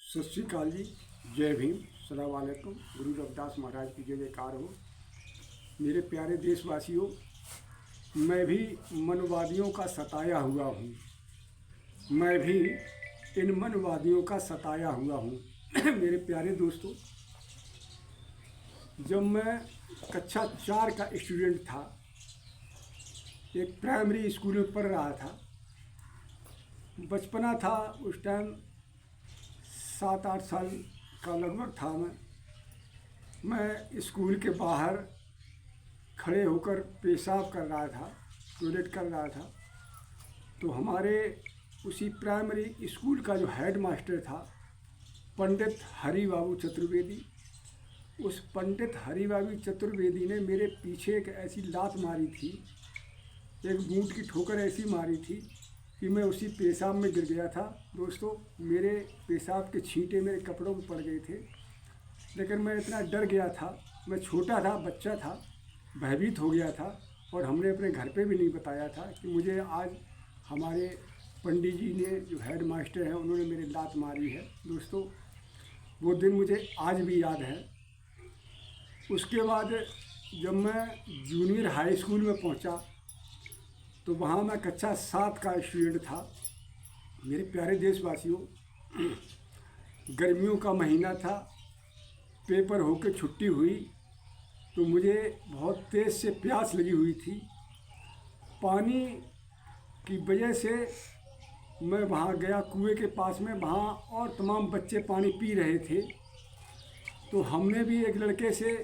सत श्री अकाल जी। जय भीम। सलाम वालेकुम। गुरु रविदास महाराज की जय जयकार हो। मेरे प्यारे देशवासियों, मैं भी मनवादियों का सताया हुआ हूँ। मैं भी इन मनवादियों का सताया हुआ हूँ। मेरे प्यारे दोस्तों, जब मैं कक्षा 4 का स्टूडेंट था, एक प्राइमरी स्कूल में पढ़ रहा था, बचपना था उस टाइम, 7-8 साल का लगभग था। मैं स्कूल के बाहर खड़े होकर पेशाब कर रहा था, टॉयलेट कर रहा था। तो हमारे उसी प्राइमरी स्कूल का जो हेड मास्टर था, पंडित हरि बाबू चतुर्वेदी, उस पंडित हरि बाबू चतुर्वेदी ने मेरे पीछे एक ऐसी लात मारी थी, एक बूट की ठोकर ऐसी मारी थी कि मैं उसी पेशाब में गिर गया था। दोस्तों, मेरे पेशाब के छींटे मेरे कपड़ों में पड़ गए थे, लेकिन मैं इतना डर गया था, मैं छोटा था, बच्चा था, भयभीत हो गया था। और हमने अपने घर पे भी नहीं बताया था कि मुझे आज हमारे पंडित जी ने, जो हेड मास्टर हैं, उन्होंने मेरे लात मारी है। दोस्तों, वो दिन मुझे आज भी याद है। उसके बाद जब मैं जूनियर हाई स्कूल में पहुंचा, तो वहाँ मैं कक्षा 7 का स्टूडेंट था। मेरे प्यारे देशवासियों, गर्मियों का महीना था, पेपर होकर छुट्टी हुई, तो मुझे बहुत तेज़ से प्यास लगी हुई थी। पानी की वजह से मैं वहाँ गया कुएं के पास में, वहाँ और तमाम बच्चे पानी पी रहे थे। तो हमने भी एक लड़के से,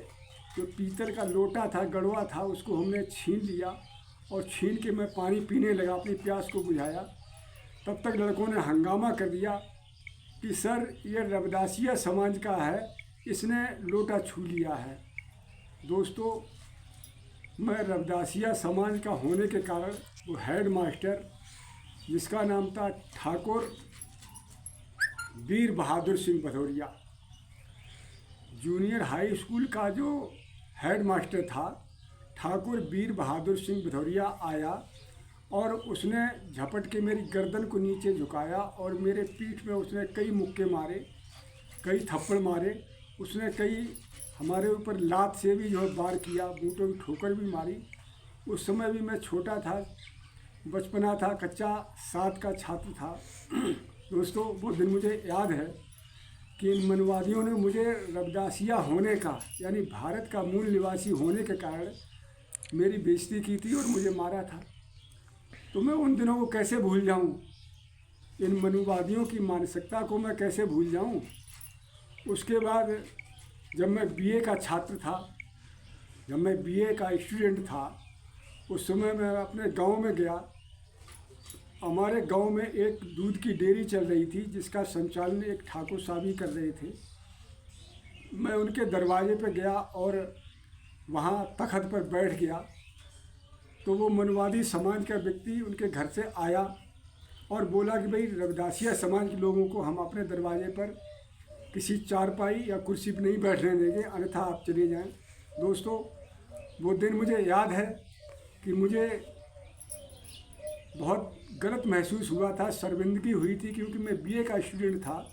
जो पीतल का लोटा था, गड़वा था, उसको हमने छीन लिया और छीन के मैं पानी पीने लगा, अपनी प्यास को बुझाया। तब तक लड़कों ने हंगामा कर दिया कि सर, ये रविदासिया समाज का है, इसने लोटा छू लिया है। दोस्तों, मैं रविदासिया समाज का होने के कारण वो हेड मास्टर, जिसका नाम था Thakur Veer Bahadur Singh Bhadauria, junior high school का जो हेड मास्टर था, ठाकुर वीर बहादुर सिंह भदौरिया आया और उसने झपट के मेरी गर्दन को नीचे झुकाया और मेरे पीठ में उसने कई मुक्के मारे, कई थप्पड़ मारे। उसने कई हमारे ऊपर लात से भी जो है वार किया, बूटों की ठोकर भी मारी। उस समय भी मैं छोटा था, बचपना था, कक्षा 7 का छात्र था। दोस्तों, वो दिन मुझे याद है कि इन मनवादियों ने मुझे रविदासिया होने का, यानी भारत का मूल निवासी होने के कारण मेरी बेइज्जती की थी और मुझे मारा था। तो मैं उन दिनों को कैसे भूल जाऊं? इन मनवादियों की मानसिकता को मैं कैसे भूल जाऊं? उसके बाद जब मैं बीए का छात्र था, जब मैं बीए का स्टूडेंट था, उस समय मैं अपने गांव में गया। हमारे गांव में एक दूध की डेयरी चल रही थी, जिसका संचालन एक ठाकुर साहब ही कर रहे थे। मैं उनके दरवाजे पर गया और वहाँ तख्त पर बैठ गया। तो वो मनवादी समाज का व्यक्ति उनके घर से आया और बोला कि भाई, रविदासिया समाज के लोगों को हम अपने दरवाजे पर किसी चारपाई या कुर्सी पर नहीं बैठने देंगे, अन्यथा आप चले जाएं। दोस्तों, वो दिन मुझे याद है कि मुझे बहुत गलत महसूस हुआ था, शर्मिंदगी हुई थी, क्योंकि मैं बीए का स्टूडेंट था।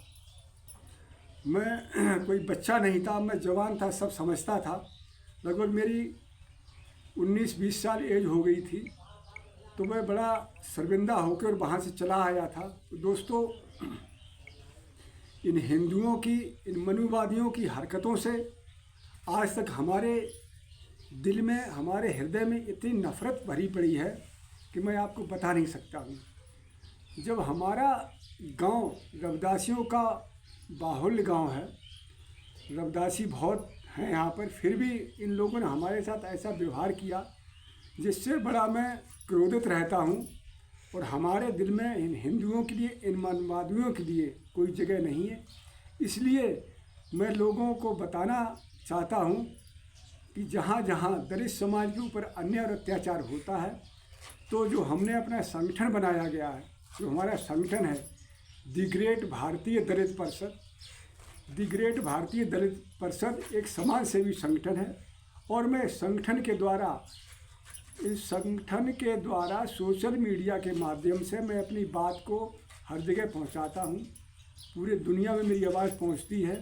मैं कोई बच्चा नहीं था, मैं जवान था, सब समझता था। लगभग मेरी 19-20 साल एज हो गई थी। तो मैं बड़ा शर्मिंदा होकर वहाँ से चला आया था। तो दोस्तों, इन हिंदुओं की, इन मनुवादियों की हरकतों से आज तक हमारे दिल में, हमारे हृदय में इतनी नफ़रत भरी पड़ी है कि मैं आपको बता नहीं सकता हूँ। जब हमारा गांव रविदासियों का बाहुल्य गांव है, रविदासी बहुत हैं यहाँ पर, फिर भी इन लोगों ने हमारे साथ ऐसा व्यवहार किया जिससे बड़ा मैं क्रोधित रहता हूँ। और हमारे दिल में इन हिंदुओं के लिए, इन मनवादियों के लिए कोई जगह नहीं है। इसलिए मैं लोगों को बताना चाहता हूँ कि जहाँ जहाँ दलित समाज के ऊपर अन्याय और अत्याचार होता है, तो जो हमने अपना संगठन बनाया गया है, जो हमारा संगठन है, द ग्रेट भारतीय दलित परिषद, द ग्रेट भारतीय दलित परिषद एक समाज सेवी संगठन है। और मैं संगठन के द्वारा, इस संगठन के द्वारा सोशल मीडिया के माध्यम से मैं अपनी बात को हर जगह पहुंचाता हूं। पूरे दुनिया में मेरी आवाज़ पहुंचती है।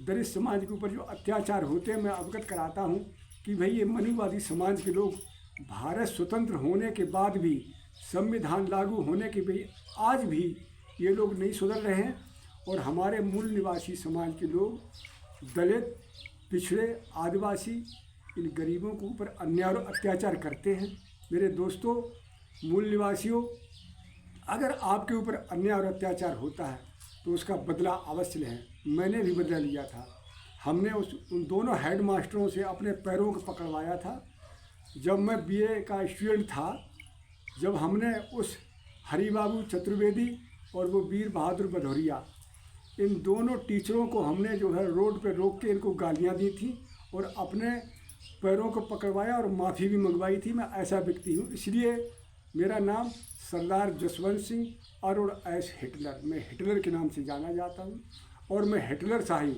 दलित समाज के ऊपर जो अत्याचार होते हैं मैं अवगत कराता हूं कि भाई ये मनुवादी समाज के लोग भारत स्वतंत्र होने के बाद भी, संविधान लागू होने के भी आज भी ये लोग नहीं सुधर रहे हैं और हमारे मूल निवासी समाज के लोग, दलित, पिछड़े, आदिवासी, इन गरीबों के ऊपर अन्याय और अत्याचार करते हैं। मेरे दोस्तों, मूल निवासियों, अगर आपके ऊपर अन्याय और अत्याचार होता है तो उसका बदला अवश्य लें। मैंने भी बदला लिया था। हमने उन दोनों हेड मास्टरों से अपने पैरों को पकड़वाया था। जब मैं बीए का स्टूडेंट था, जब हमने उस हरिबाबू चतुर्वेदी और वो वीर बहादुर भदौरिया, इन दोनों टीचरों को हमने जो है रोड पे रोक के इनको गालियाँ दी थी और अपने पैरों को पकड़वाया और माफ़ी भी मंगवाई थी। मैं ऐसा व्यक्ति हूँ, इसलिए मेरा नाम सरदार जसवंत सिंह अरुण एस हिटलर, मैं हिटलर के नाम से जाना जाता हूँ और मैं हिटलर शाही।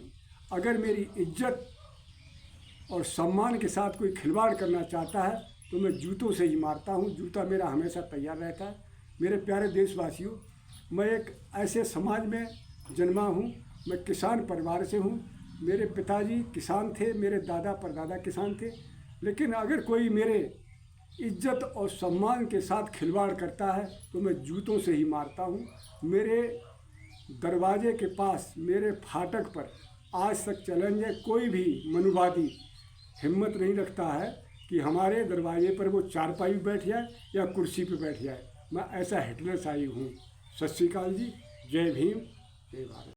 अगर मेरी इज्जत और सम्मान के साथ कोई खिलवाड़ करना चाहता है तो मैं जूतों से ही मारता हूँ। जूता मेरा हमेशा तैयार रहता है। मेरे प्यारे देशवासियों, मैं एक ऐसे समाज में जन्मा हूँ, मैं किसान परिवार से हूँ। मेरे पिताजी किसान थे, मेरे दादा परदादा किसान थे, लेकिन अगर कोई मेरे इज्जत और सम्मान के साथ खिलवाड़ करता है तो मैं जूतों से ही मारता हूँ। मेरे दरवाजे के पास, मेरे फाटक पर आज तक चैलेंज है, कोई भी मनुवादी हिम्मत नहीं रखता है कि हमारे दरवाजे पर वो चारपाई पे बैठ जाए या कुर्सी पे बैठ जाए। मैं ऐसा हिटलर शाही हूँ। सत श्री अकाल जी, जय भीम, जय भारत।